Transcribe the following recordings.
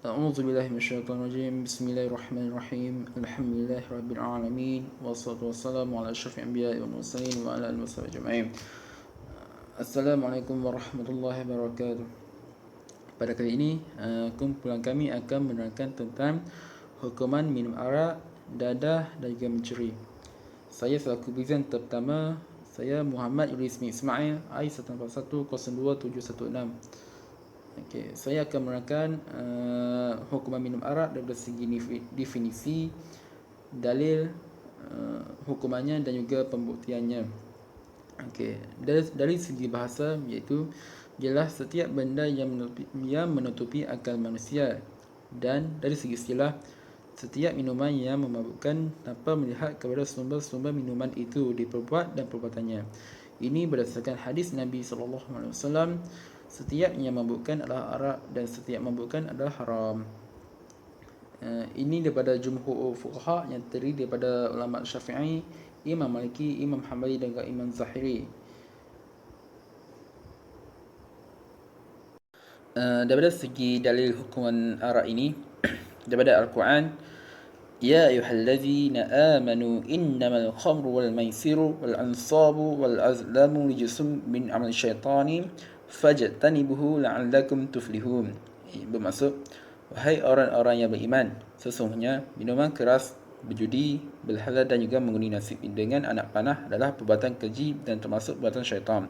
أعوذ بالله من الشيطان الرجيم. بسم الله الرحمن الرحيم. الحمد لله رب العالمين والصلاة والسلام على أشرف الأنبياء والمرسلين وعلى آله وصحبه أجمعين. Assalamualaikum warahmatullahi wabarakatuh. Pada kali ini, kumpulan kami akan menerangkan tentang hukuman minum arak, dadah dan juga mencuri. Saya selaku presenter pertama, saya Muhammad Yulis bin Ismail, I141021716. Okey, saya akan menerangkan hukuman minum arak dari segi definisi, dalil, hukumannya dan juga pembuktiannya. Okey, dari segi bahasa iaitu jelas setiap benda yang menutupi akal manusia, dan dari segi istilah setiap minuman yang memabukkan tanpa melihat kepada sumber-sumber minuman itu diperbuat dan perbuatannya. Ini berdasarkan hadis Nabi SAW, setiap yang memabukkan adalah arak dan setiap memabukkan adalah haram. Ini daripada jumhur fuqaha yang terdiri daripada ulama Syafi'i, Imam Maliki, Imam Hanbali dan juga Imam Zahiri. Daripada segi dalil hukuman arak ini daripada Al-Quran, Ya ayyuhallazina amanu innamal khamru wal maisiru wal ansabu wal azlamu rijsum min amal syaitani fajtanibuhu la'allakum tuflihun. Bermaksud, wahai orang-orang yang beriman, sesungguhnya minuman keras, berjudi, berhala dan juga mengundi nasib dengan anak panah adalah perbuatan keji dan termasuk perbuatan syaitan.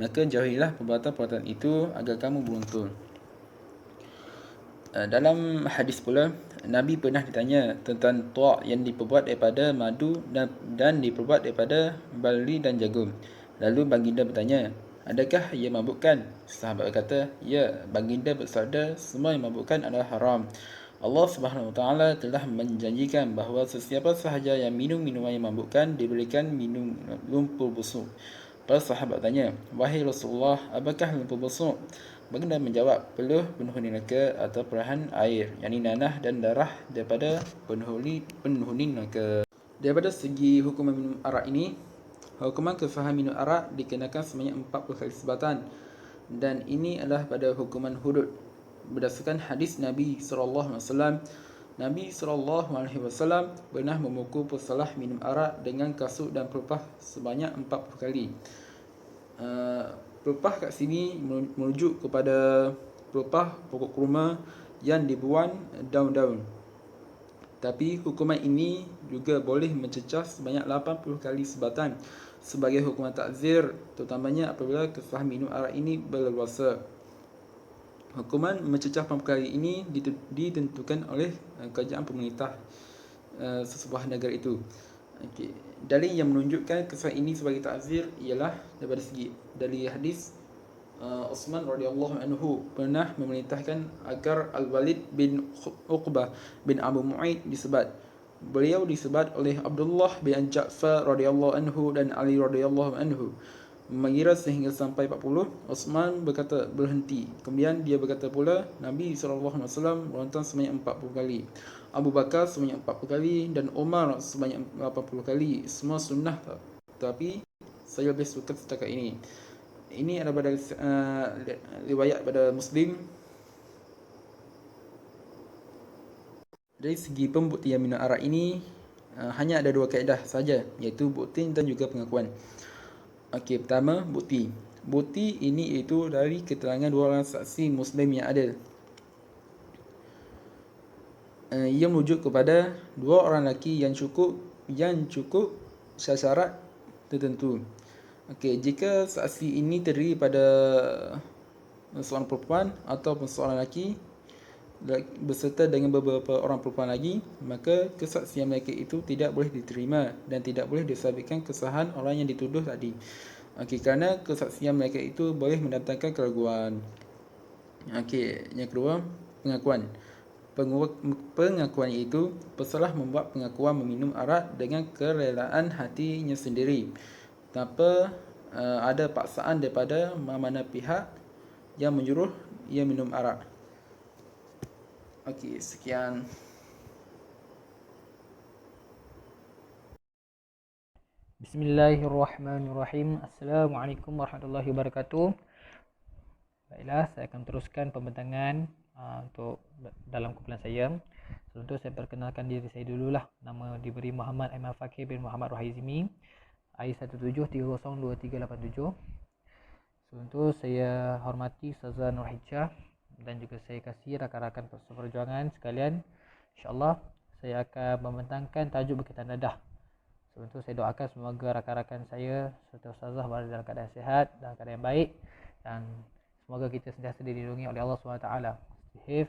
Maka jauhilah perbuatan-perbuatan itu agar kamu beruntung. Dalam hadis pula, Nabi pernah ditanya tentang tuak yang diperbuat daripada madu dan diperbuat daripada barli dan jagung. Lalu baginda bertanya, adakah ia mabukkan? Sahabat berkata, ya. Baginda bersabda, semua yang mabukkan adalah haram. Allah Subhanahu Wa Taala telah menjanjikan bahawa sesiapa sahaja yang minum minuman yang mabukkan diberikan minum lumpur busuk. Para sahabat bertanya, wahai Rasulullah, apakah lumpur busuk? Baginda menjawab, peluh penghuni neraka atau perahan air, yakni nanah dan darah daripada penghuni neraka. Daripada segi hukuman minum arak ini, hukuman kesahihan minum arak dikenakan sebanyak 40 kali sebatan, dan ini adalah pada hukuman hudud. Berdasarkan hadis Nabi SAW, Nabi SAW pernah memukul pesalah minum arak dengan kasut dan pelepah sebanyak 40 kali. Pelepah kat sini merujuk kepada pelepah pokok kurma yang dibuang daun-daun. Tapi hukuman ini juga boleh mencecah sebanyak 80 kali sebatan sebagai hukuman takzir, terutamanya apabila kesahihan minum arak ini berleluasa. Hukuman mencecah 80 kali ini ditentukan oleh kerajaan pemerintah sesebuah negara itu. Okay. Dalil yang menunjukkan kesahihan ini sebagai takzir ialah daripada segi dari hadis Uthman radhiyallahu anhu pernah memerintahkan agar Al-Walid bin Uqbah bin Abu Mu'aid disebat. Beliau disebat oleh Abdullah bin Ja'far radhiyallahu anhu dan Ali radhiyallahu anhu. Mengira sehingga sampai 40, Uthman berkata berhenti. Kemudian dia berkata pula, Nabi SAW meronta sebanyak 40 kali, Abu Bakar sebanyak 40 kali dan Umar sebanyak 80 kali. Semua sunnah, tapi saya lebih suka setakat ini. Ini adalah pada riwayat pada Muslim. Dari segi pembuktian minum arak ini, hanya ada dua kaedah saja, iaitu bukti dan juga pengakuan. Okey, pertama, bukti. Bukti ini iaitu dari keterangan dua orang saksi Muslim yang adil. Ia merujuk kepada dua orang lelaki yang cukup syarat tertentu. Okey, jika saksi ini terdiri pada seorang perempuan ataupun seorang lelaki berserta dengan beberapa orang perempuan lagi, maka kesaksian mereka itu tidak boleh diterima dan tidak boleh disabitkan kesalahan orang yang dituduh tadi. Okey, kerana kesaksian mereka itu boleh mendatangkan keraguan. Okey, yang kedua, pengakuan. Pengakuan itu pesalah membuat pengakuan meminum arak dengan kerelaan hatinya sendiri, tanpa ada paksaan daripada mana-mana pihak yang menyuruh ia minum arak. Okey, sekian. Bismillahirrahmanirrahim. Assalamualaikum warahmatullahi wabarakatuh. Baiklah, saya akan teruskan pembentangan untuk dalam kumpulan saya. Sebelum tu saya perkenalkan diri saya dululah. Nama diberi Muhammad Aiman Fakir bin Muhammad Rohaizimi, I17302387. Sebelum tu saya hormati Ustazah Nur Hijah dan juga saya kasih rakan-rakan perjuangan sekalian. InsyaAllah saya akan membentangkan tajuk berkaitan dadah. Sebelum tu saya doakan semoga rakan-rakan saya serta Ustazah berada dalam keadaan sihat, dalam keadaan yang baik, dan semoga kita sentiasa dilindungi oleh Allah SWT. Stay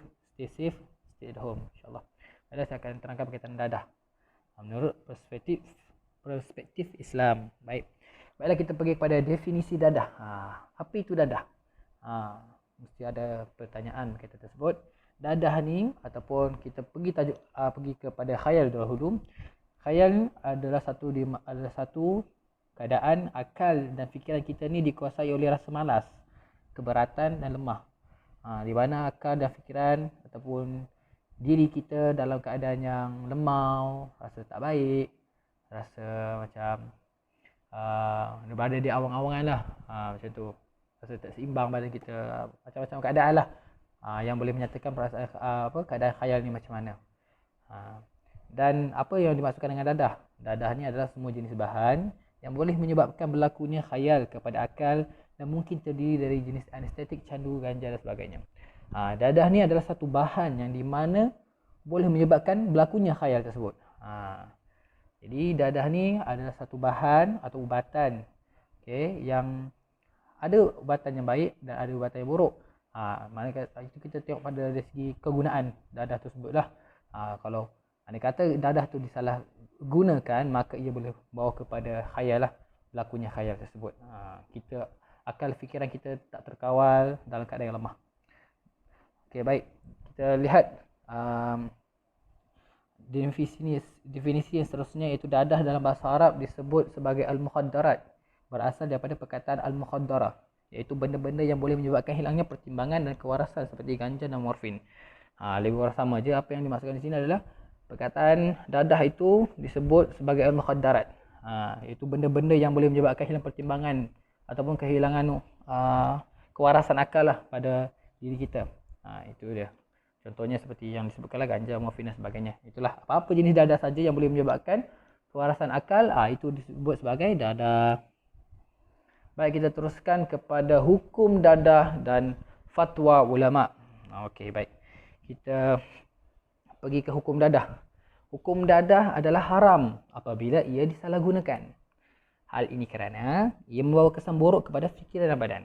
safe, stay at home, insyaAllah. Baiklah, saya akan terangkan berkaitan dadah menurut perspektif Islam. Baiklah, kita pergi kepada definisi dadah. Apa itu dadah? Mesti ada pertanyaan berkaitan tersebut. Dadah ni, ataupun kita pergi kepada khayal dahulu. Khayal adalah satu keadaan akal dan fikiran kita ni dikuasai oleh rasa malas, keberatan dan lemah. Di mana akal dan fikiran ataupun diri kita dalam keadaan yang lemau, rasa tak baik, rasa macam berada di awang-awangan lah, macam tu, rasa tak seimbang badan kita, macam-macam keadaan lah yang boleh menyatakan perasaan keadaan khayal ni macam mana. Dan apa yang dimaksudkan dengan dadah? Dadah ni adalah semua jenis bahan yang boleh menyebabkan berlakunya khayal kepada akal dan mungkin terdiri dari jenis anestetik, candu, ganja dan sebagainya. Dadah ni adalah satu bahan yang di mana boleh menyebabkan berlakunya khayal tersebut. Jadi dadah ni adalah satu bahan atau ubatan, yang ada ubatan yang baik dan ada ubatan yang buruk. Maknanya itu kita tengok pada dari segi kegunaan dadah tersebut lah. Kalau anda kata dadah tu disalah gunakan, maka ia boleh bawa kepada khayal lah, berlakunya khayal tersebut. Akal fikiran kita tak terkawal, dalam keadaan yang lemah. Baik, kita lihat definisi yang seterusnya, iaitu dadah dalam bahasa Arab disebut sebagai al-mukhaddarat, berasal daripada perkataan al-mukhaddara, iaitu benda-benda yang boleh menyebabkan hilangnya pertimbangan dan kewarasan seperti ganja dan morfin. Lebih kurang sama je. Apa yang dimaksudkan di sini adalah perkataan dadah itu disebut sebagai al-mukhaddarat, iaitu benda-benda yang boleh menyebabkan hilang pertimbangan ataupun kehilangan kewarasan akal lah pada diri kita. Itu dia. Contohnya seperti yang disebutkanlah ganja, morfin dan sebagainya. Itulah, apa-apa jenis dadah saja yang boleh menyebabkan kewarasan akal, itu disebut sebagai dadah. Baik, kita teruskan kepada hukum dadah dan fatwa ulama. Baik. Kita pergi ke hukum dadah. Hukum dadah adalah haram apabila ia disalahgunakan. Hal ini kerana ia membawa kesan buruk kepada fikiran dan badan.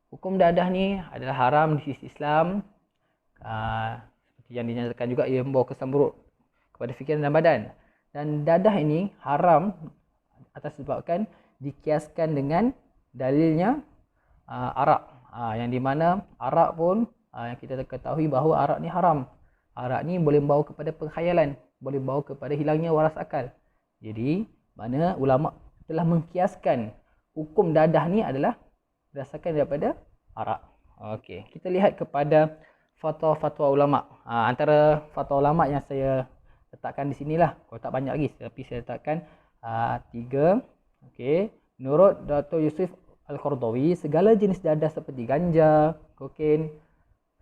Hukum dadah ni adalah haram di sisi Islam. Seperti yang dinyatakan juga, ia membawa kesan buruk kepada fikiran dan badan. Dan dadah ini haram atas sebabkan dikiaskan dengan dalilnya arak. Yang di mana arak pun yang kita ketahui bahawa arak ni haram. Arak ni boleh membawa kepada pengkhayalan, boleh membawa kepada hilangnya waras akal. Jadi mana ulama telah mengkiaskan hukum dadah ni adalah berdasarkan daripada arak. Kita lihat kepada fatwa-fatwa ulama. Antara fatwa ulama yang saya letakkan di sinilah, kalau tak banyak lagi, tapi saya letakkan 3. Menurut Dr. Yusuf Al-Qardawi, segala jenis dadah seperti ganja, kokain,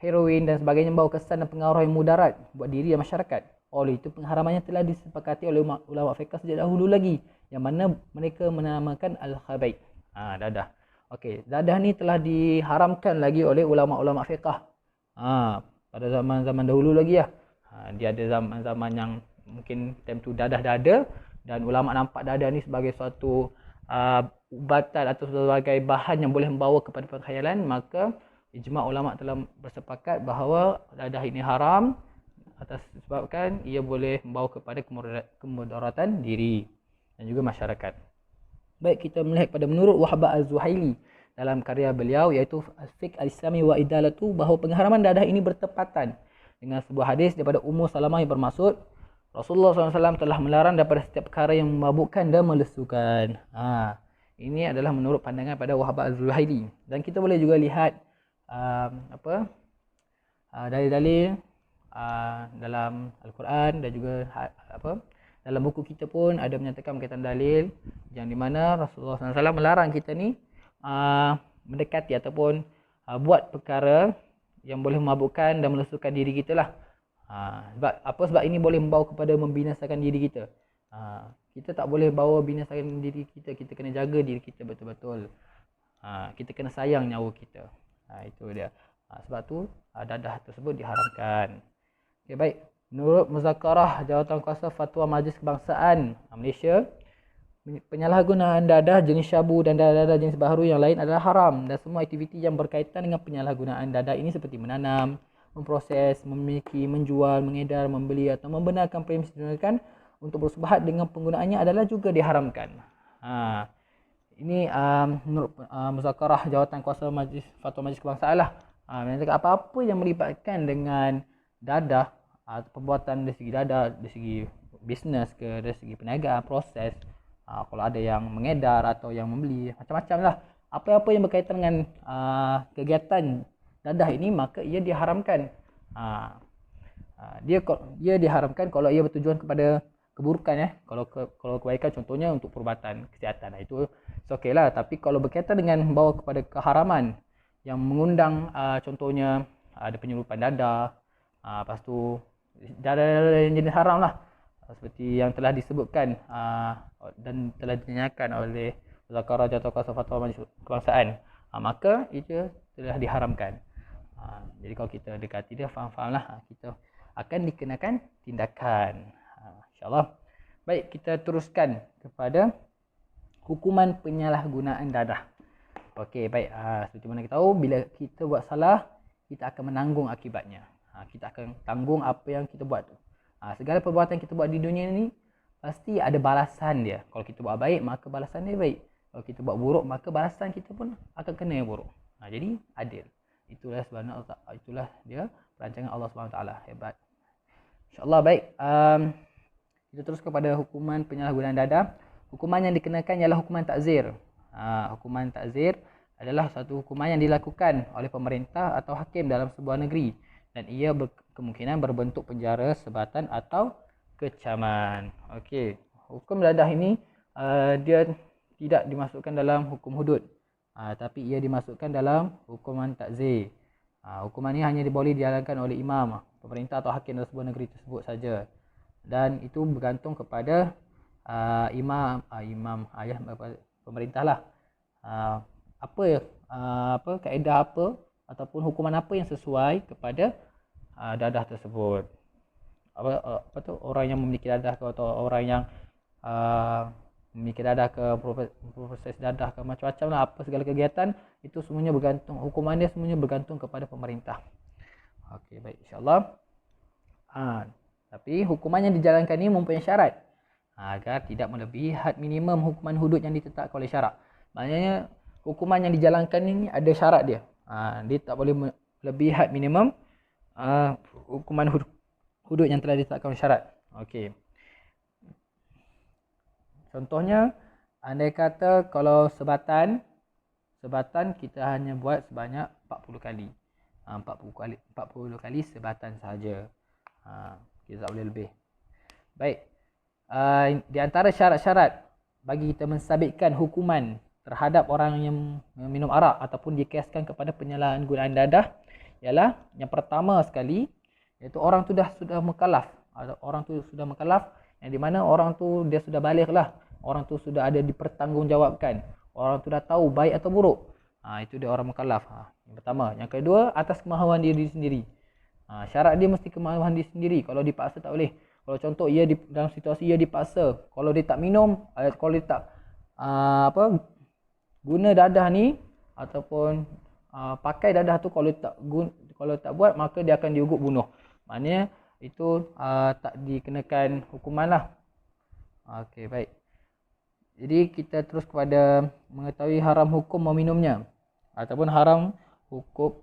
heroin dan sebagainya membawa kesan dan pengaruh yang mudarat buat diri dan masyarakat. Oleh itu pengharamannya telah disepakati oleh ulama fiqh sejak dahulu lagi, yang mana mereka menamakan al-khabaith. Dadah. Dadah ni telah diharamkan lagi oleh ulama-ulama fiqh. Pada zaman-zaman dahulu lagi lah. Dia ada zaman-zaman yang mungkin time tu dadah dah ada, dan ulama nampak dadah ni sebagai suatu ubatan atau sebagai bahan yang boleh membawa kepada pengkhayalan, maka ijma' ulama telah bersepakat bahawa dadah ini haram atas sebabkan ia boleh membawa kepada kemudaratan diri dan juga masyarakat. Baik, kita melihat pada menurut Wahbah Az-Zuhaili dalam karya beliau, iaitu Al-Fiqh Al-Islami wa Idalatu, bahawa pengharaman dadah ini bertepatan dengan sebuah hadis daripada Ummu Salamah yang bermaksud Rasulullah SAW telah melarang daripada setiap perkara yang memabukkan dan melesukan. Ini adalah menurut pandangan pada Wahbah Az-Zuhaili. Dan kita boleh juga lihat dalil-dalil dalam Al-Quran dan juga dalam buku kita pun ada menyatakan berkaitan dalil yang di mana Rasulullah SAW melarang kita ni mendekati ataupun buat perkara yang boleh memabukkan dan melesatkan diri kita lah. Sebab ini boleh membawa kepada membinasakan diri kita. Kita tak boleh bawa binasakan diri kita. Kita kena jaga diri kita betul-betul. Kita kena sayang nyawa kita. Itu dia. Sebab tu dadah tersebut diharamkan. Okay, baik. Menurut Muzakarah Jawatankuasa Fatwa Majlis Kebangsaan Malaysia, penyalahgunaan dadah jenis syabu dan dadah jenis baharu yang lain adalah haram, dan semua aktiviti yang berkaitan dengan penyalahgunaan dadah ini seperti menanam, memproses, memiliki, menjual, mengedar, membeli atau membenarkan premisi digunakan untuk bersubhat dengan penggunaannya adalah juga diharamkan. Ini menurut Muzakarah Jawatankuasa Majlis Fatwa Majlis Kebangsaan lah. Menyatakan apa-apa yang melibatkan dengan dadah, perbuatan dari segi dadah, dari segi bisnes ke, dari segi perniagaan, proses, kalau ada yang mengedar atau yang membeli, macam-macam lah. Apa-apa yang berkaitan dengan kegiatan dadah ini, maka ia diharamkan. Dia diharamkan kalau ia bertujuan kepada keburukan. Kalau kebaikan contohnya untuk perubatan kesihatan, itu okey lah. Tapi kalau berkaitan dengan membawa kepada keharaman yang mengundang, contohnya ada penyelundupan dadah, lepas tu dadah yang jenis haram lah, seperti yang telah disebutkan dan telah dinyatakan oleh Muzakarah Jawatankuasa Fatwa Majlis Kebangsaan, maka itu telah diharamkan. Jadi kalau kita dekati dia, faham-faham lah, kita akan dikenakan tindakan, insyaAllah. Baik, kita teruskan kepada hukuman penyalahgunaan dadah. Okey, baik. Seperti mana kita tahu, bila kita buat salah, kita akan menanggung akibatnya. Kita akan tanggung apa yang kita buat tu. Segala perbuatan kita buat di dunia ni pasti ada balasan dia. Kalau kita buat baik, maka balasan dia baik. Kalau kita buat buruk, maka balasan kita pun akan kena yang buruk. Jadi adil. Itulah sebenarnya, itulah dia perancangan Allah SWT. Hebat. InsyaAllah. Baik. Kita terus kepada hukuman penyalahgunaan dadah. Hukuman yang dikenakan ialah hukuman takzir. Hukuman takzir adalah satu hukuman yang dilakukan oleh pemerintah atau hakim dalam sebuah negeri, dan ia kemungkinan berbentuk penjara, sebatan atau kecaman. Okey, hukum dadah ini dia tidak dimasukkan dalam hukum hudud, tapi ia dimasukkan dalam hukuman takzir. Hukuman ini hanya boleh dijalankan oleh imam, pemerintah atau hakim dalam sebuah negeri tersebut saja, dan itu bergantung kepada imam ayah pemerintah lah. Kaedah apa ataupun hukuman apa yang sesuai kepada dadah tersebut. Orang yang memiliki dadah ke, atau orang yang memiliki dadah ke, proses dadah ke, macam-macam lah, apa segala kegiatan itu semuanya bergantung, hukuman dia semuanya bergantung kepada pemerintah. Okey, baik, insyaAllah. Tapi hukuman yang dijalankan ini mempunyai syarat agar tidak melebihi had minimum hukuman hudud yang ditetapkan oleh syarak. Maknanya hukuman yang dijalankan ini ada syarat dia. Dia tak boleh melebihi had minimum hukuman hudud yang telah ditetapkan oleh syarat. Okey. Contohnya, andai kata kalau sebatan kita hanya buat sebanyak 40 kali. 40 kali sebatan sahaja. Kita tak boleh lebih. Baik. Di antara syarat-syarat bagi kita mensabitkan hukuman terhadap orang yang minum arak ataupun dikiaskan kepada penyalahgunaan dadah ialah yang pertama sekali, iaitu orang tu sudah mukallaf. Orang tu sudah mukallaf, yang di mana orang tu dia sudah baligh lah. Orang tu sudah ada dipertanggungjawabkan. Orang tu dah tahu baik atau buruk. Itu dia orang mukallaf. Yang pertama. Yang kedua, atas kemahuan diri sendiri. Syarat dia mesti kemahuan diri sendiri. Kalau dipaksa tak boleh. Kalau contoh dalam situasi ia dipaksa, kalau dia tak minum, kalau dia tak guna dadah ni ataupun pakai dadah tu, kalau tak buat, maka dia akan dihukum bunuh. Maknanya itu tak dikenakan hukuman lah. Okey, baik. Jadi kita terus kepada mengetahui haram hukum meminumnya, ataupun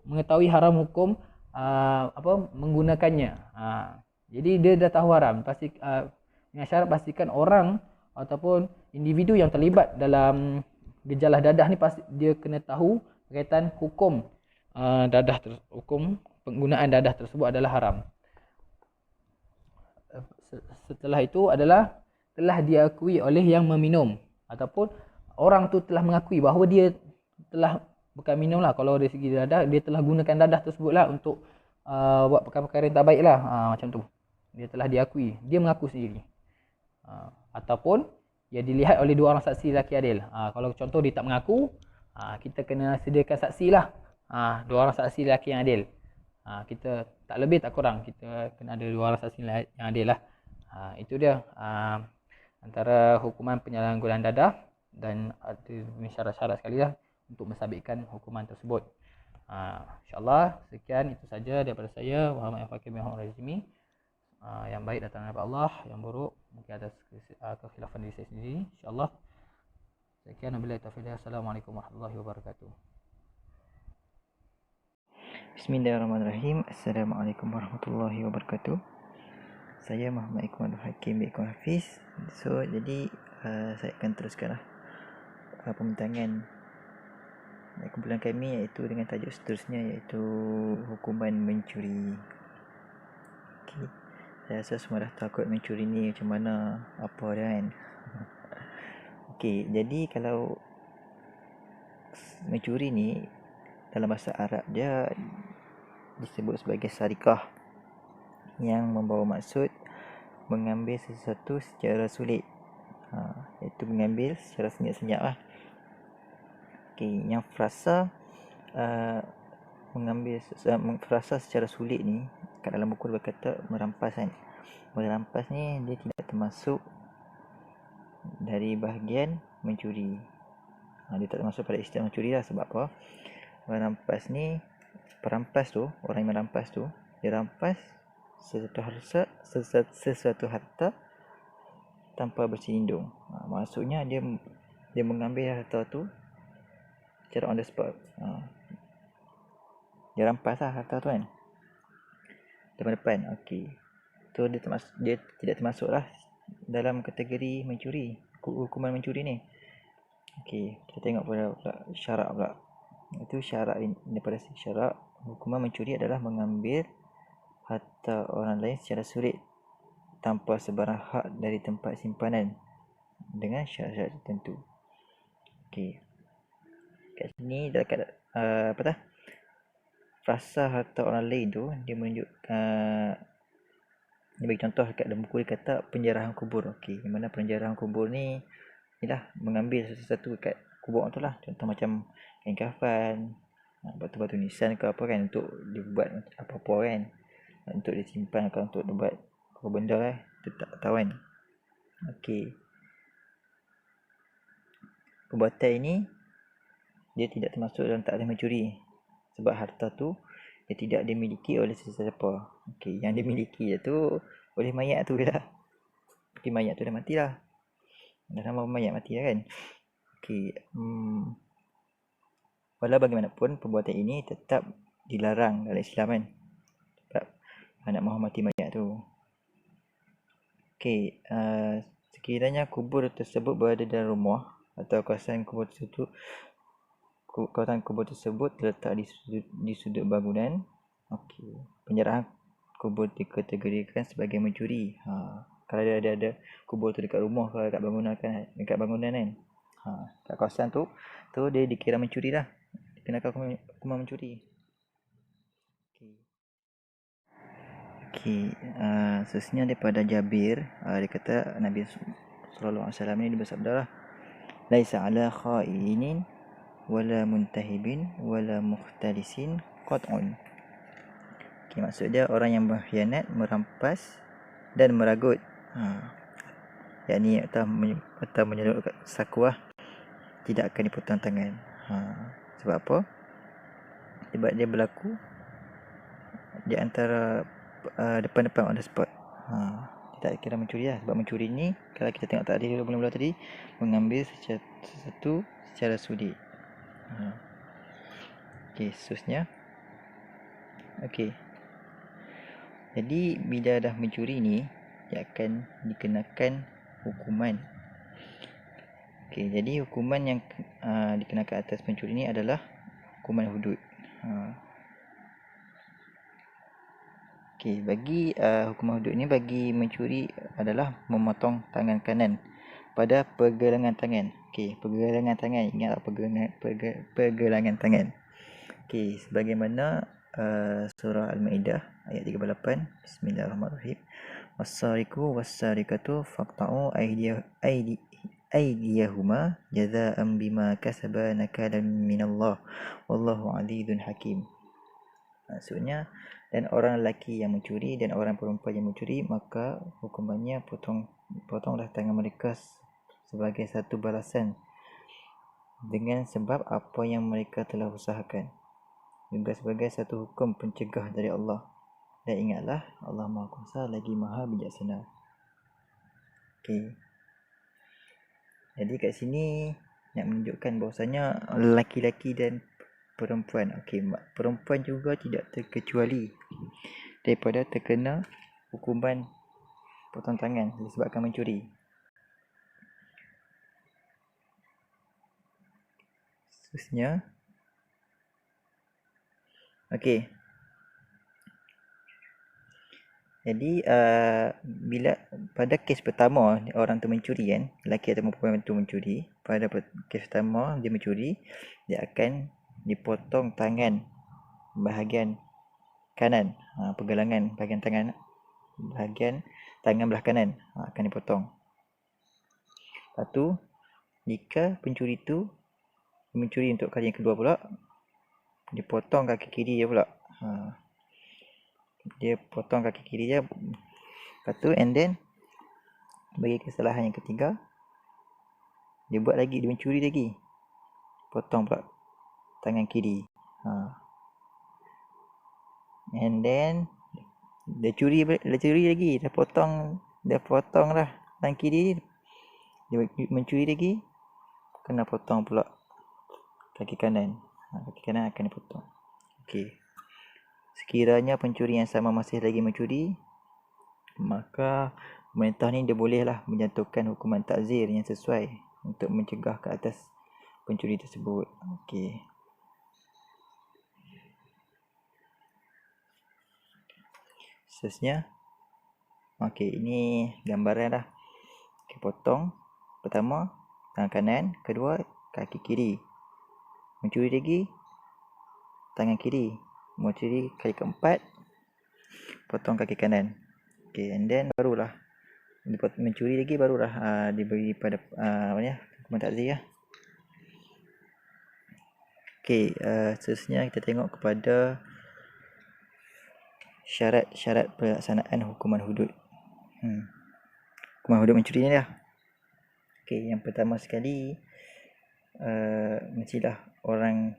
mengetahui haram hukum menggunakannya. Jadi dia dah tahu haram, dengan syarat pastikan orang ataupun individu yang terlibat dalam gejala dadah ni pasti dia kena tahu berkaitan hukum hukum penggunaan dadah tersebut adalah haram. Setelah itu adalah telah diakui oleh yang meminum, ataupun orang tu telah mengakui bahawa dia telah bukan minum lah, kalau dari segi dadah, dia telah gunakan dadah tersebut lah untuk buat perkara-perkara yang tak baik lah, macam tu. Dia telah diakui, dia mengaku sendiri. Ataupun dia dilihat oleh dua orang saksi lelaki adil. Kalau contoh dia tak mengaku, kita kena sediakan saksi lah, dua orang saksi lelaki yang adil. Kita tak lebih tak kurang, kita kena ada dua orang saksi yang adil lah. Itu dia antara hukuman penyalahgunaan dadah, dan ada syarat-syarat sekali lah untuk mensabitkan hukuman tersebut. InsyaAllah sekian, itu saja daripada saya, Muhammad Fakir bin Muhammad Razimi. Yang baik datang daripada Allah, yang buruk mungkin atas kekhilafan diri saya sendiri. InsyaAllah sekian, wabillahi taufiq. Assalamualaikum warahmatullahi wabarakatuh. Bismillahirrahmanirrahim. Assalamualaikum warahmatullahi wabarakatuh. Saya Muhammad Iqbal Hakim bin Iqbal Hafiz. So, jadi saya akan teruskanlah pembincangan kumpulan kami, iaitu dengan tajuk seterusnya, iaitu hukuman mencuri. Okay. Saya rasa semua dah takut mencuri ni macam mana, apa dia kan. Okey, jadi kalau mencuri ni dalam bahasa Arab dia disebut sebagai sarikah, yang membawa maksud mengambil sesuatu secara sulit, iaitu mengambil secara senyap-senyap lah. Okey, yang frasa mengambil frasa secara sulit ni, kat dalam buku berkata merampas kan. Merampas ni dia tidak termasuk dari bahagian mencuri. Dia tak termasuk pada istilah mencuri lah. Sebab apa? Merampas ni, perampas tu, orang yang merampas tu, dia rampas sesuatu harta tanpa berselindung. Maksudnya dia mengambil harta tu secara on the spot. Dia rampas lah harta tu kan, depan-depan. Okey, tu dia tidak termasuk lah dalam kategori mencuri, hukuman mencuri ni. Okey, kita tengok pada syarat pula. Itu syarat daripada syarat hukuman mencuri adalah mengambil harta orang lain secara sulit tanpa sebarang hak dari tempat simpanan dengan syarat-syarat tertentu. Okey, kat sini dekat frasa harta orang lain tu, dia menunjuk dia bagi contoh dekat dalam buku, dia kata penjarahan kubur. Okey, di mana penjarahan kubur ni ialah mengambil sesuatu kat kubur tu lah. Contoh macam kain kafan, batu-batu nisan ke apa kan, untuk dibuat apa-apa kan, untuk disimpan ke untuk dibuat apa benda lah, kita tak tahu kan. Okey, perbuatan ini dia tidak termasuk dalam takrif mencuri, sebab harta tu dia tidak dimiliki oleh sesiapa. Okey, yang dimiliki tu oleh mayat tu lah. Okey, mayat tu dah mati lah, dah nama mayat mati lah kan. Okey, walau bagaimanapun perbuatan ini tetap dilarang dalam Islam kan, sebab nak menghormati mayat tu. Okey, sekiranya kubur tersebut berada dalam rumah atau kawasan kubur tersebut terletak di sudut bangunan, okey, penjarahan kubur dikategorikan sebagai mencuri. Kalau ada kubur tu dekat rumah ke dekat bangunan kan, kat kawasan tu dia dikira mencuri lah, dikenakan hukuman mencuri. Okey, seterusnya daripada Jabir, dia kata Nabi sallallahu alaihi wasallam ni bersabda lah, laisa ala khainin wala muntahibin wala mukhtalisin qat'un. Okey, maksud dia orang yang berkhianat, merampas dan meragut, yakni atau menyeluk sakuah, tidak akan dipotong tangan. Sebab apa? Sebab dia berlaku di antara depan-depan on the spot. Dia tak kira mencuri lah. Sebab mencuri ni, kalau kita tengok tadi mula-mula tadi, mengambil sesuatu secara sulit. Okey, seterusnya. Okey, jadi bila dah mencuri ni, dia akan dikenakan hukuman. Okey, jadi hukuman yang dikenakan atas pencuri ni adalah hukuman hudud. Okey, bagi hukuman hudud ni bagi mencuri adalah memotong tangan kanan pada pergelangan tangan. Okey, pergelangan tangan. Ingat pergelangan tangan. Okey, sebagaimana surah Al-Maidah ayat 38. Bismillahirrahmanirrahim. Was-sariqu was-sariqatu faqta'u aydiyahuma jazaa'an bima kasaba nakalan minallah wallahu 'azizun hakim. Maksudnya, dan orang lelaki yang mencuri dan orang perempuan yang mencuri, maka hukumannya potonglah tangan mereka sebagai satu balasan dengan sebab apa yang mereka telah usahakan, juga sebagai satu hukum pencegah dari Allah. Dan ingatlah, Allah Maha Kuasa lagi Maha Bijaksana. Okey. Jadi kat sini nak menunjukkan bahawasanya lelaki-lelaki dan perempuan. Okey, perempuan juga tidak terkecuali daripada terkena hukuman potong tangan disebabkan mencuri. Seterusnya, okey. Jadi bila pada kes pertama orang tu mencuri kan, lelaki atau perempuan tu mencuri, pada kes pertama dia mencuri, dia akan dipotong tangan bahagian kanan, pergelangan bahagian tangan belah kanan akan dipotong. Lepas tu, jika pencuri tu mencuri untuk kali yang kedua pula, dipotong kaki kiri dia pula. Dia potong kaki kiri dia. Lepas tu, and then bagi kesalahan yang ketiga, dia buat lagi, dia mencuri lagi, potong pula tangan kiri. And then dia curi lagi, dah potong lah tangan kiri, dia mencuri lagi, kena potong pula kaki kanan. Kaki kanan akan dipotong. Okey. Sekiranya pencuri yang sama masih lagi mencuri, maka pemerintah ni dia bolehlah menjatuhkan hukuman takzir yang sesuai untuk mencegah ke atas pencuri tersebut. Okey. Seterusnya, okey, ini gambaran dah. Okey, potong. Pertama, tangan kanan. Kedua, kaki kiri. Mencuri lagi, tangan kiri. Mencuri kali keempat, potong kaki kanan. Okey, and then barulah mencuri lagi, barulah diberi pada hukuman takzir lah. Okey, seterusnya kita tengok kepada syarat-syarat pelaksanaan hukuman hudud. Hukuman hudud mencuri ni lah. Okey, yang pertama sekali, mestilah orang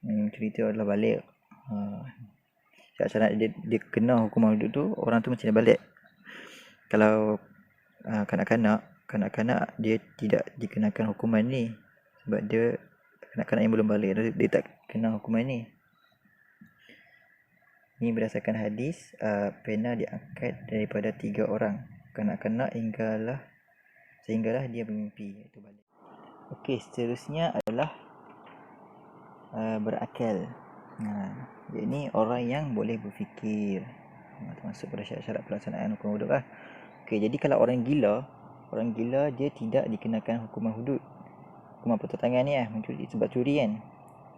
yang mencuri tu adalah baligh. Syarat-syarat dia kena hukuman hudud tu, orang tu mesti dah baligh. Kalau kanak-kanak dia tidak dikenakan hukuman ni, sebab dia kanak-kanak yang belum baligh, dia tak kena hukuman ni. Ini berdasarkan hadis, pena diangkat daripada 3 orang kanak-kanak sehinggalah dia bermimpi, iaitu balik. Okey, seterusnya adalah berakal. Ini orang yang boleh berfikir, termasuk pada syarat-syarat pelaksanaan hukuman hudud lah. Okey, jadi kalau orang gila dia tidak dikenakan hukuman hudud, hukuman potong tangan ni mencuri sebab curi kan.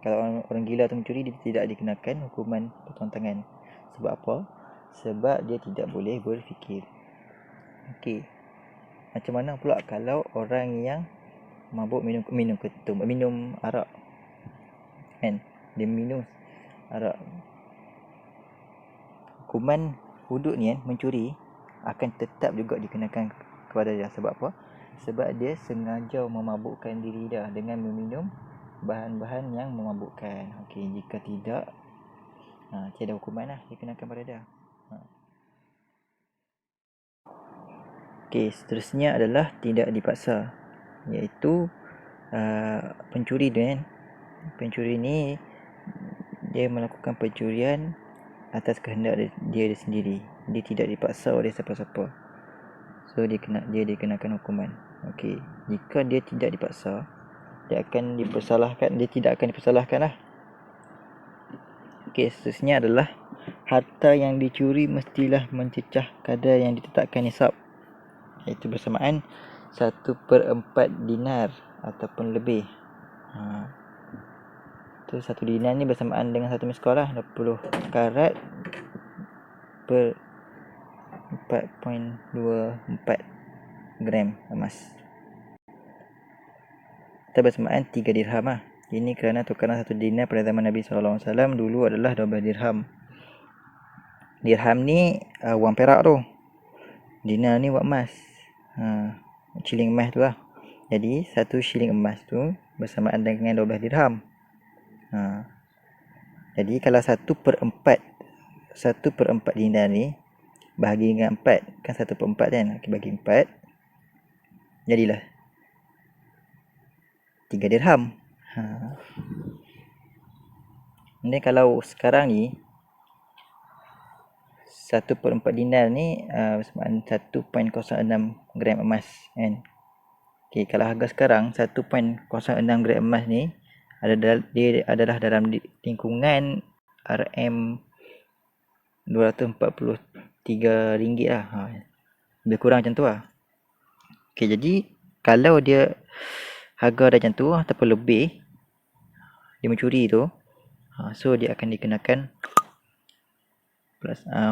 Kalau orang gila tu mencuri, dia tidak dikenakan hukuman potong tangan. Sebab apa? Sebab dia tidak boleh berfikir. Okey. Macam mana pula kalau orang yang mabuk minum ketum, minum arak kan? Dia minum arak. Hukuman hudud ni mencuri akan tetap juga dikenakan kepada dia. Sebab apa? Sebab dia sengaja memabukkan diri dia dengan meminum bahan-bahan yang memabukkan. Okey, jika tidak, tiada hukuman lah dikenakan pada dia. Okey, seterusnya adalah tidak dipaksa, iaitu pencuri ni dia melakukan pencurian atas kehendak dia sendiri. Dia tidak dipaksa oleh siapa-siapa, so dia dikenakan hukuman. Okey, jika dia tidak dipaksa, dia tidak akan dipersalahkan lah. Okey, seterusnya adalah harta yang dicuri mestilah mencecah kadar yang ditetapkan nisab, iaitu bersamaan 1/4 dinar ataupun lebih. Tu 1 dinar ni bersamaan dengan 1 miskol lah, 20 karat per 4.24 gram emas. Atau bersamaan 3 dirham lah. Ini kerana tukaran 1 dinar pada zaman Nabi SAW dulu adalah 12 dirham. Dirham ni wang perak tu. Dinar ni wang emas. Shilling emas tu lah. Jadi 1 shilling emas tu bersamaan dengan 12 dirham. Jadi kalau 1/4 dinar ni bahagi dengan 4, kan 1/4 kan, bagi 4 jadilah 3 dirham. Ni kalau sekarang ni 1/4 dinar ni bersamaan 1.06 gram emas kan. Okey, kalau harga sekarang 1.06 gram emas ni dia adalah dalam lingkungan RM243 lah. Lebih kurang macam tu lah. Okey, jadi kalau dia harga dah macam tu ataupun lebih, dia mencuri tu, so dia akan dikenakan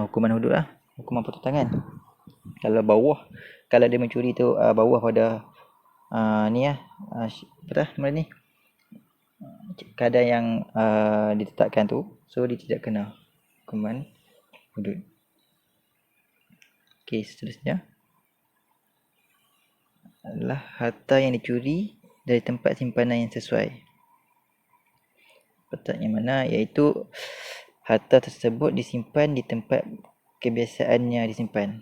hukuman hudud lah, hukuman potong tangan. Kalau dia mencuri tu bawah pada ni lah, apa nama ni, kadar yang ditetapkan tu, so dia tidak kena hukuman hudud. Okey, seterusnya adalah harta yang dicuri dari tempat simpanan yang sesuai. Tempat yang mana, iaitu harta tersebut disimpan di tempat kebiasaannya disimpan.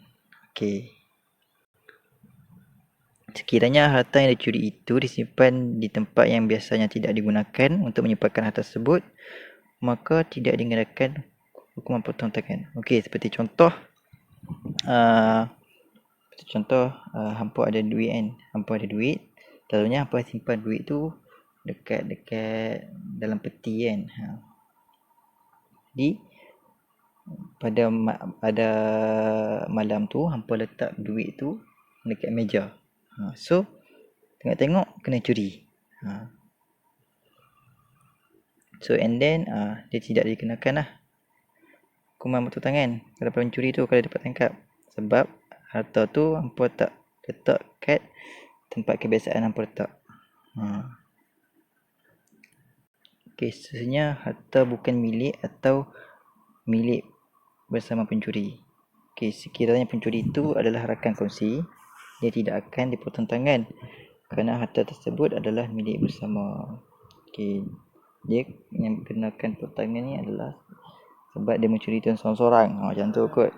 Okey. Sekiranya harta yang dicuri itu disimpan di tempat yang biasanya tidak digunakan untuk menyimpankan harta tersebut, maka tidak dikenakan hukuman potong tangan. Okey, seperti contoh hampa ada duit kan, selalunya hampa simpan duit tu dekat dalam peti kan. Jadi pada malam tu hampa letak duit tu dekat meja. So tengok kena curi. So and then dia tidak dikenakan lah hukuman potong tangan kalau pencuri tu kalau dapat tangkap, sebab harta tu hampa tak letak kat tempat kebiasaan hampa letak. Okey, seterusnya harta bukan milik atau milik bersama pencuri. Okey, sekiranya pencuri itu adalah rakan kongsi, dia tidak akan dipotong tangan kerana harta tersebut adalah milik bersama. Okey, dia yang kenakan potong tangan ni adalah sebab dia mencuri tu seorang-seorang. Macam tu kot.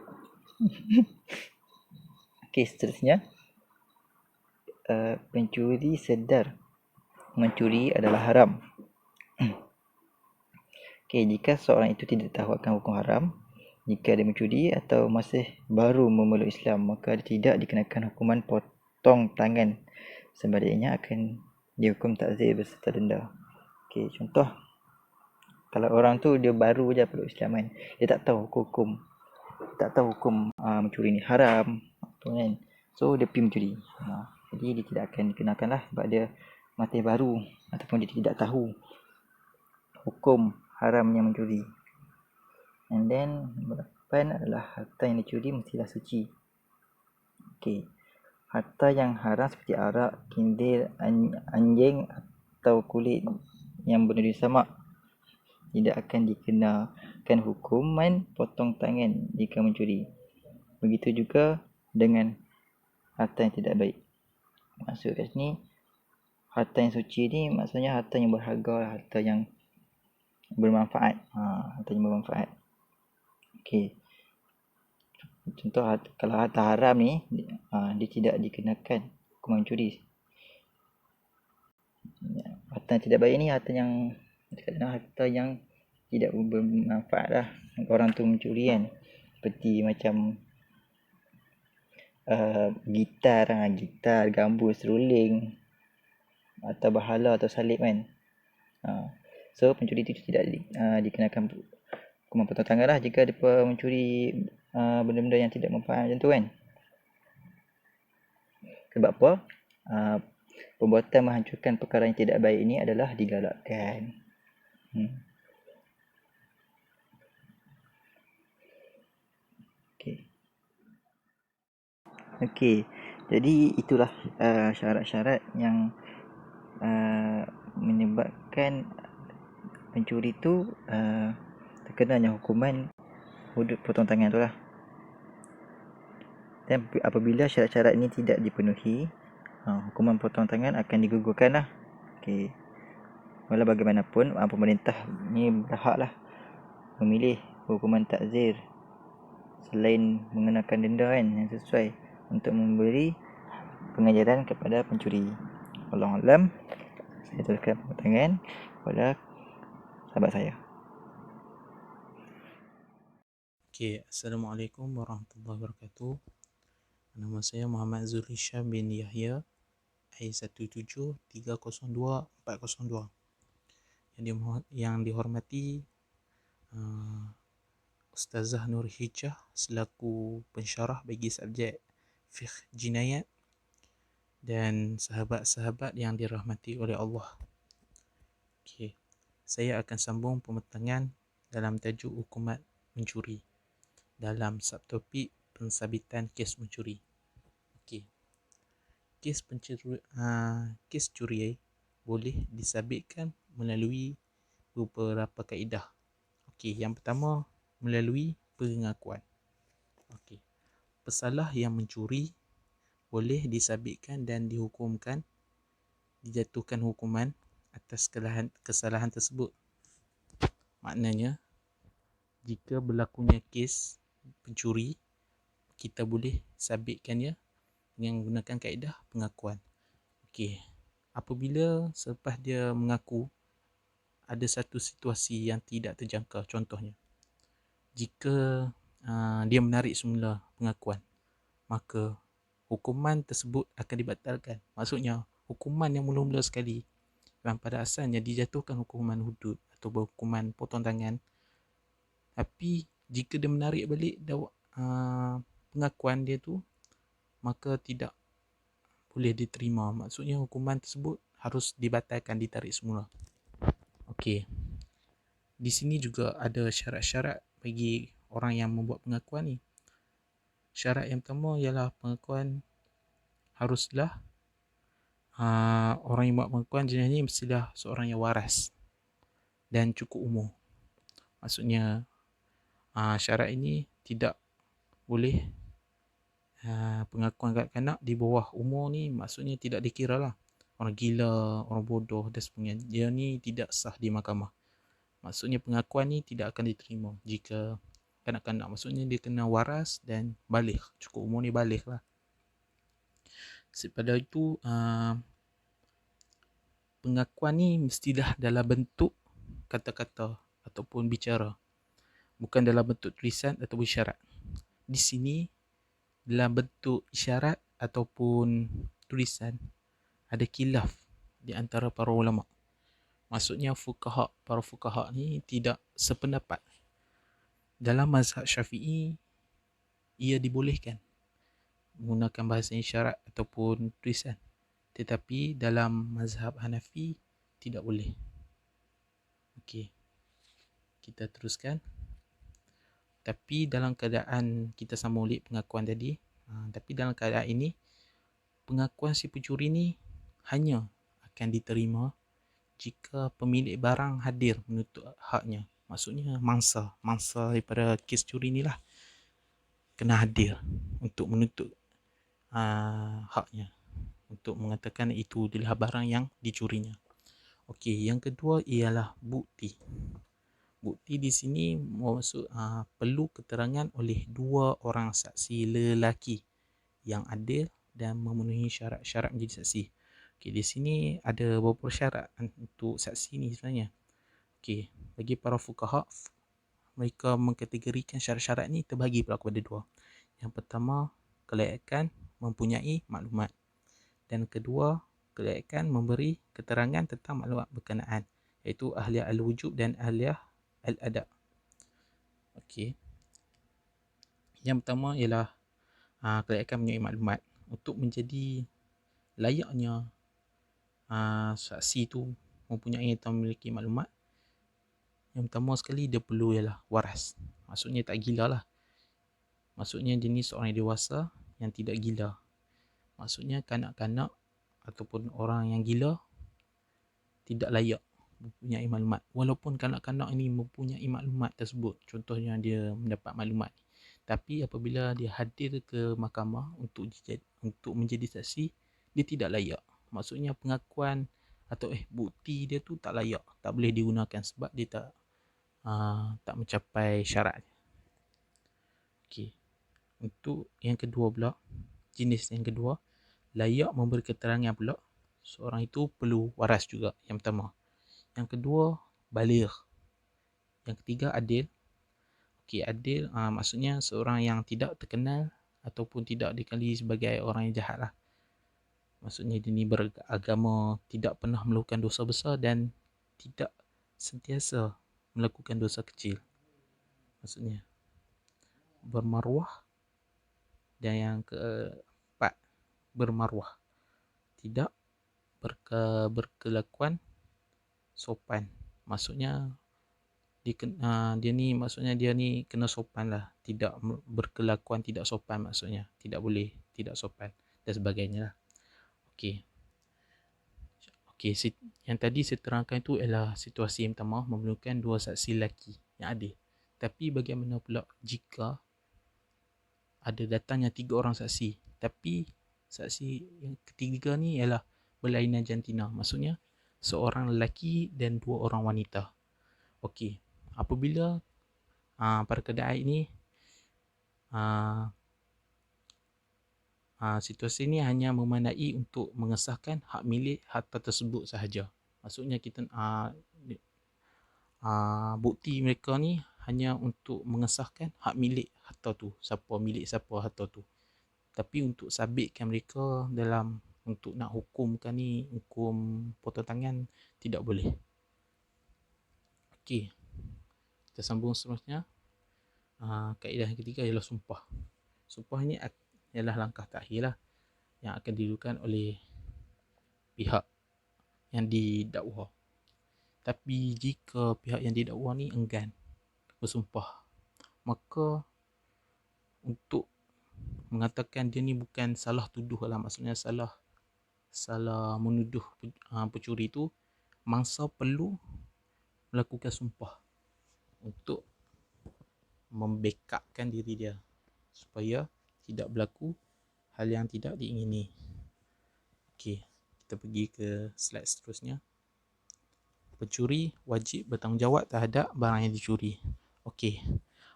Okey, seterusnya pencuri sedar mencuri adalah haram. Okey, jika seorang itu tidak tahu akan hukum haram, jika dia mencuri atau masih baru memeluk Islam, maka dia tidak dikenakan hukuman potong tangan. Sebaliknya akan dihukum takzir beserta denda. Okey, contoh kalau orang tu dia baru je peluk Islam kan, dia tak tahu hukum mencuri ni haram kan, so dia pergi mencuri. Jadi dia tidak akan dikenakan lah sebab dia masih baru ataupun dia tidak tahu hukum haramnya mencuri. And then nombor 8 adalah harta yang dicuri mestilah suci. Okey, harta yang haram seperti arak, kindir, anjing atau kulit yang bernuri samak tidak akan dikenakan hukuman potong tangan jika mencuri. Begitu juga dengan harta yang tidak baik. Maksud kat sini, harta yang suci ni maksudnya harta yang berharga, harta yang bermanfaat. Harta yang bermanfaat. Okey. Contoh kalau harta haram ni dia tidak dikenakan hukuman mencuri. Harta yang tidak baik ni harta yang tidak bermanfaat lah. Orang tu mencuri kan, seperti macam gitar, gambus, seruling atau bahala atau salib kan. So pencuri itu tidak dikenakan hukuman potong tangan lah jika dia mencuri benda-benda yang tidak bermanfaat macam tu kan. Sebab apa? perbuatan menghancurkan perkara yang tidak baik ini adalah digalakkan. Okey. Jadi itulah syarat-syarat yang menyebabkan pencuri tu terkenanya hukuman hudud potong tangan tu lah. Dan apabila syarat-syarat ini tidak dipenuhi, hukuman potong tangan akan digugurkan lah. Okey. Walau bagaimanapun, pemerintah ni berhak lah memilih hukuman takzir selain mengenakan denda kan yang sesuai untuk memberi pengajaran kepada pencuri. Wallahu alam. Saya teruskan tangan kepada sahabat saya. Okay, Assalamualaikum warahmatullahi wabarakatuh. Nama saya Muhammad Zulhisham bin Yahya, I17302-402. Yang dihormati Ustazah Nur Hijah selaku pensyarah bagi subjek Fiqh Jinayat dan sahabat-sahabat yang dirahmati oleh Allah. Okay, saya akan sambung pematangan dalam tajuk hukuman mencuri dalam subtopik pensabitan kes mencuri. Okey. Kes curi boleh disabitkan melalui beberapa kaedah. Okey, yang pertama melalui pengakuan. Okey. Pesalah yang mencuri boleh disabitkan dan dijatuhkan hukuman atas kesalahan tersebut. Maknanya, jika berlakunya kes pencuri, kita boleh sabitkannya dengan menggunakan kaedah pengakuan. Okey, apabila selepas dia mengaku ada satu situasi yang tidak terjangka, contohnya jika dia menarik semula pengakuan, maka hukuman tersebut akan dibatalkan. Maksudnya hukuman yang mula-mula sekali yang pada asalnya dijatuhkan hukuman hudud atau hukuman potong tangan, tapi jika dia menarik balik pengakuan dia tu, maka tidak boleh diterima. Maksudnya hukuman tersebut harus dibatalkan, ditarik semula. Okey. Di sini juga ada syarat-syarat bagi orang yang membuat pengakuan ni. Syarat yang pertama ialah pengakuan haruslah orang yang buat pengakuan jenis ni mestilah seorang yang waras dan cukup umur. Maksudnya syarat ini tidak boleh pengakuan kanak-kanak di bawah umur ni, maksudnya tidak dikira lah orang gila, orang bodoh dan sebagainya. Dia ni tidak sah di mahkamah. Maksudnya pengakuan ni tidak akan diterima jika kanak-kanak. Maksudnya dia kena waras dan baligh, cukup umur ni baligh lah. Daripada itu pengakuan ni mestilah dalam bentuk kata-kata ataupun bicara, bukan dalam bentuk tulisan atau isyarat. Di sini dalam bentuk isyarat ataupun tulisan ada khilaf di antara para ulama. Maksudnya para fuqaha ni tidak sependapat. Dalam mazhab Syafi'i ia dibolehkan menggunakan bahasa isyarat ataupun tulisan, tetapi dalam mazhab Hanafi tidak boleh. Okey, kita teruskan. Tapi dalam keadaan kita sambung balik pengakuan tadi, tapi dalam keadaan ini pengakuan si pencuri ni hanya akan diterima jika pemilik barang hadir menuntut haknya. Maksudnya mangsa daripada kes curi ni lah kena hadir untuk menuntut haknya, untuk mengatakan itu adalah barang yang dicurinya. Okey, yang kedua ialah bukti. Bukti di sini maksud perlu keterangan oleh dua orang saksi lelaki yang adil dan memenuhi syarat-syarat menjadi saksi. Okey, di sini ada beberapa syarat untuk saksi ni sebenarnya. Okey, bagi para fuqaha, mereka mengkategorikan syarat-syarat ni terbagi pula kepada dua. Yang pertama, kelayakan mempunyai maklumat, dan kedua, kelayakan memberi keterangan tentang maklumat berkenaan, iaitu ahliah al-wujub dan ahliah al-adab. Okey. Yang pertama ialah kelayakan mempunyai maklumat. Untuk menjadi layaknya saksi tu mempunyai atau memiliki maklumat, yang pertama sekali dia perlu ialah waras. Maksudnya tak gila lah. Maksudnya dia ni seorang yang dewasa yang tidak gila. Maksudnya kanak-kanak ataupun orang yang gila tidak layak mempunyai maklumat. Walaupun kanak-kanak ini mempunyai maklumat tersebut, contohnya dia mendapat maklumat, tapi apabila dia hadir ke mahkamah untuk menjadi saksi, dia tidak layak. Maksudnya pengakuan atau bukti dia tu tak layak, tak boleh digunakan sebab dia tak mencapai syarat. Okey. Untuk yang kedua pula, jenis yang kedua, layak memberi keterangan pula, seorang itu perlu waras juga, yang pertama. Yang kedua, baligh. Yang ketiga, adil. Okey, adil maksudnya seorang yang tidak terkenal ataupun tidak dikenali sebagai orang yang jahat lah. Maksudnya dia ni beragama, tidak pernah melakukan dosa besar dan tidak sentiasa melakukan dosa kecil. Maksudnya bermaruah. Dan yang keempat, bermaruah, tidak berkelakuan sopan. Maksudnya dia ni kena sopan lah, tidak berkelakuan tidak sopan, maksudnya tidak boleh tidak sopan dan sebagainya lah. Okey, yang tadi saya terangkan itu ialah situasi yang pertama, memerlukan dua saksi lelaki yang adil. Tapi bagaimana pula jika ada datangnya 3 orang saksi, tapi saksi yang ketiga ni ialah berlainan jantina, maksudnya seorang lelaki dan 2 orang wanita. Okey, apabila pada keadaan ini situasi ini hanya memadai untuk mengesahkan hak milik harta tersebut sahaja. Maksudnya kita bukti mereka ni hanya untuk mengesahkan hak milik harta tu, siapa milik siapa harta tu. Tapi untuk sabitkan mereka dalam untuk nak hukumkan ni, hukum potong tangan, tidak boleh. Okey, kita sambung seterusnya. Kaedah yang ketiga ialah sumpah. Sumpah ni ialah langkah terakhir lah yang akan dilakukan oleh pihak yang didakwa. Tapi jika pihak yang didakwa ni enggan bersumpah, maka untuk mengatakan dia ni bukan salah tuduh lah, maksudnya salah menuduh pencuri tu, mangsa perlu melakukan sumpah untuk membekapkan diri dia supaya tidak berlaku hal yang tidak diingini. Okey, kita pergi ke slide seterusnya. Pencuri wajib bertanggungjawab terhadap barang yang dicuri. Okey,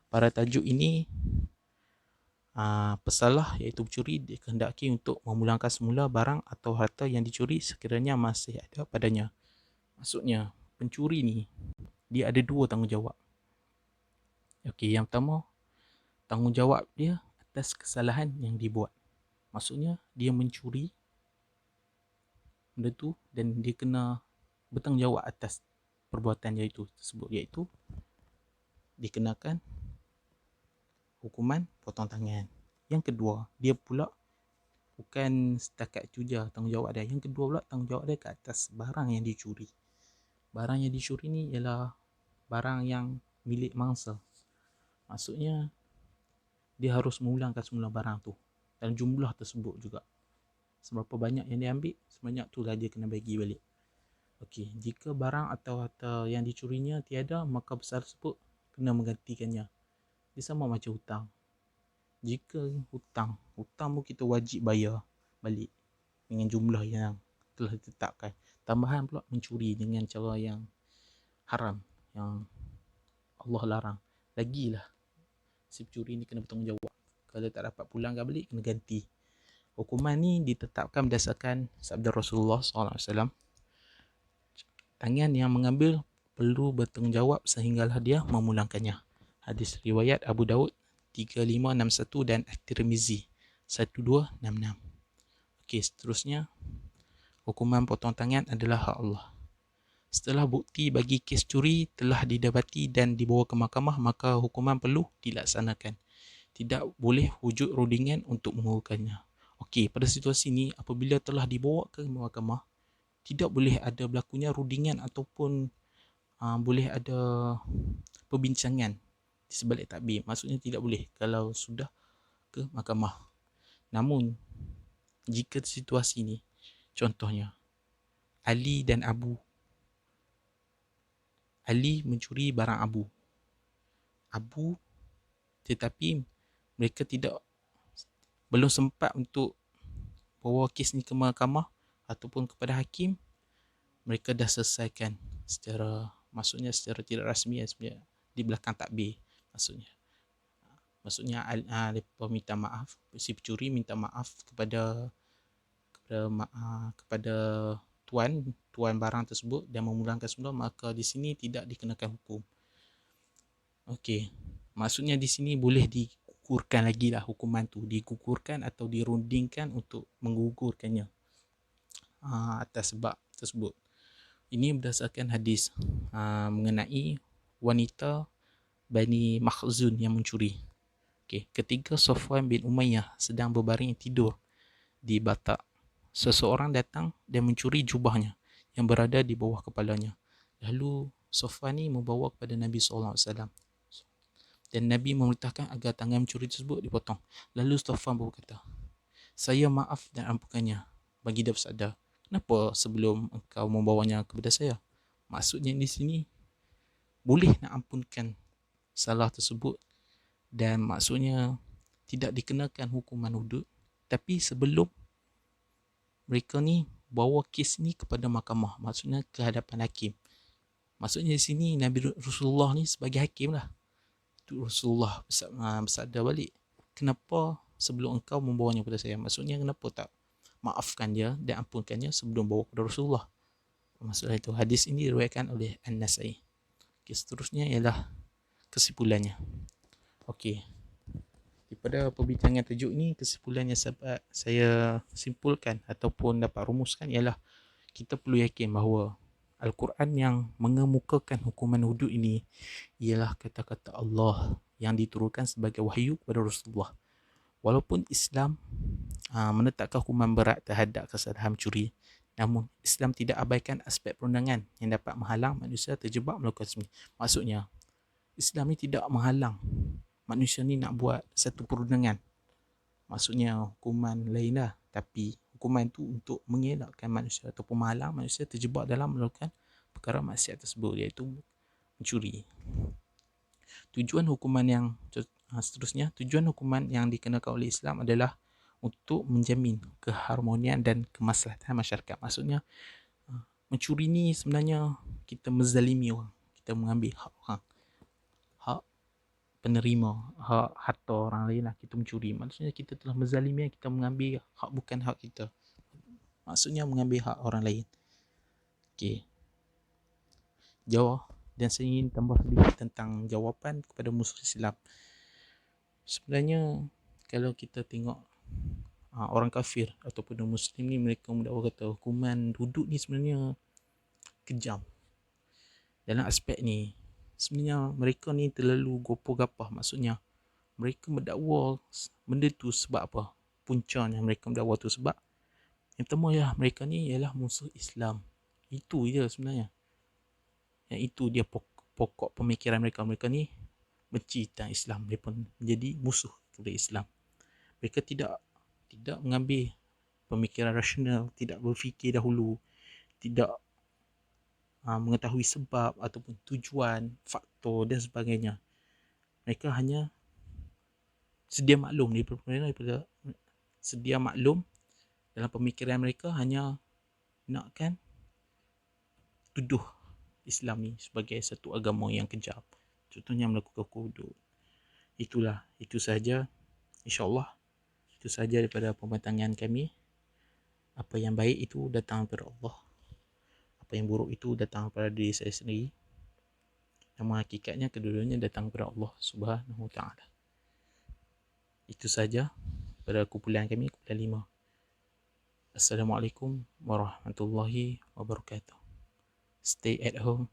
pada tajuk ini pesalah iaitu pencuri dikehendaki untuk memulangkan semula barang atau harta yang dicuri sekiranya masih ada padanya. Maksudnya pencuri ni dia ada 2 tanggungjawab. Okey, yang pertama, tanggungjawab dia atas kesalahan yang dibuat. Maksudnya dia mencuri benda tu dan dia kena bertanggungjawab atas perbuatan dia itu tersebut, iaitu dikenakan hukuman potong tangan. Yang kedua, dia pula bukan setakat itu je tanggungjawab dia. Yang kedua pula tanggungjawab dia ke atas barang yang dicuri. Barang yang dicuri ni ialah barang yang milik mangsa. Maksudnya dia harus mengulangkan semula barang tu dan jumlah tersebut juga. Seberapa banyak yang dia ambil, sebanyak tu lah dia kena bagi balik. Okey, jika barang atau harta yang dicurinya tiada, maka pesalah tersebut kena menggantikannya. Dia sama macam hutang. Jika hutang pun kita wajib bayar balik dengan jumlah yang telah ditetapkan. Tambahan pula mencuri dengan cara yang haram, yang Allah larang. Lagilah si pencuri ni kena bertanggungjawab. Kalau tak dapat pulangkan balik, kena ganti. Hukuman ni ditetapkan berdasarkan sabda Rasulullah SAW. Tangan yang mengambil perlu bertanggungjawab sehinggalah dia memulangkannya. Hadis riwayat Abu Daud 3561 dan At-Tirmizi 1266. Okey, seterusnya, hukuman potong tangan adalah hak Allah. Setelah bukti bagi kes curi telah didapati dan dibawa ke mahkamah, maka hukuman perlu dilaksanakan. Tidak boleh wujud rundingan untuk mengurungkannya. Okey, pada situasi ni apabila telah dibawa ke mahkamah, tidak boleh ada berlakunya rundingan ataupun boleh ada perbincangan di sebalik takbir. Maksudnya tidak boleh kalau sudah ke mahkamah. Namun jika situasi ni, contohnya Ali dan Abu, Ali mencuri barang Abu, tetapi mereka belum sempat untuk bawa kes ni ke mahkamah ataupun kepada hakim. Mereka dah selesaikan maksudnya secara tidak rasmi sebenarnya di belakang takbir. Maksudnya mereka minta maaf, si pencuri minta maaf kepada tuan barang tersebut dan memulangkan semula, maka di sini tidak dikenakan hukum. Okey, maksudnya di sini boleh digugurkan lagi lah hukuman tu, digugurkan atau dirundingkan untuk menggugurkannya atas sebab tersebut. Ini berdasarkan hadis mengenai wanita Bani Makhzun yang mencuri. Okay. Ketika Safwan bin Umayyah sedang berbaring tidur di batak, seseorang datang dan mencuri jubahnya yang berada di bawah kepalanya. Lalu Safwan ni membawa kepada Nabi SAW. Dan Nabi memerintahkan agar tangan mencuri tersebut dipotong. Lalu Safwan berkata, "Saya maaf dan ampunkannya." Bagi dia bersabda, "Kenapa sebelum engkau membawanya kepada saya?" Maksudnya di sini boleh nak ampunkan salah tersebut dan maksudnya tidak dikenakan hukuman hudud, tapi sebelum mereka ni bawa kes ni kepada mahkamah, maksudnya ke hadapan hakim. Maksudnya di sini Nabi Rasulullah ni sebagai hakim lah. Rasulullah bersabda balik, "Kenapa sebelum engkau membawanya kepada saya?" Maksudnya kenapa tak maafkan dia dan ampunkannya sebelum bawa kepada Rasulullah. Maksudnya itu. Hadis ini diriwayatkan oleh An-Nasai. Okay, seterusnya ialah kesimpulannya. Okey. Daripada perbincangan tajuk ni, kesimpulan yang saya simpulkan ataupun dapat rumuskan ialah kita perlu yakin bahawa Al-Quran yang mengemukakan hukuman hudud ini ialah kata-kata Allah yang diturunkan sebagai wahyu kepada Rasulullah. Walaupun Islam menetapkan hukuman berat terhadap kesalahan mencuri, namun Islam tidak abaikan aspek perundangan yang dapat menghalang manusia terjebak melakukan semua. Maksudnya Islam ni tidak menghalang manusia ni nak buat satu perundangan. Maksudnya hukuman lain lah, tapi hukuman tu untuk mengelakkan manusia ataupun menghalang manusia terjebak dalam melakukan perkara maksiat tersebut, iaitu mencuri. Tujuan hukuman yang dikenakan oleh Islam adalah untuk menjamin keharmonian dan kemaslahatan masyarakat. Maksudnya mencuri ni sebenarnya kita menzalimi orang, kita mengambil hak orang, hak penerima, hak harta orang lain lah, kita mencuri. Maksudnya kita telah menzalimi, kita mengambil hak bukan hak kita. Maksudnya mengambil hak orang lain. Okey. Jawab. Dan saya ingin tambah sedikit tentang jawapan kepada musuh Islam. Sebenarnya kalau kita tengok orang kafir ataupun Muslim ni, mereka mendakwa kata hukuman duduk ni sebenarnya kejam. Dalam aspek ni sebenarnya mereka ni terlalu gopoh-gapah. Maksudnya mereka mendakwa benda tu sebab apa? Puncanya mereka mendakwa tu sebab yang pertama ya, mereka ni ialah musuh Islam. Itu je sebenarnya. Yang itu dia pokok pemikiran mereka. Mereka ni benci tentang Islam. Mereka menjadi musuh kepada Islam. Mereka tidak mengambil pemikiran rasional, tidak berfikir dahulu, tidak mengetahui sebab ataupun tujuan, faktor dan sebagainya. Mereka hanya sedia maklum dalam pemikiran mereka, hanya nakkan tuduh Islam ni sebagai satu agama yang kejam. Contohnya melakukan hudud. Itu sahaja. InsyaAllah itu sahaja daripada pembatangan kami. Apa yang baik itu datang daripada Allah, apa yang buruk itu datang daripada diri saya sendiri. Namun hakikatnya kedua-duanya datang daripada Allah Subhanahu Wa Taala. Itu sahaja pada kumpulan kami, kumpulan 5. Assalamualaikum warahmatullahi wabarakatuh. Stay at home.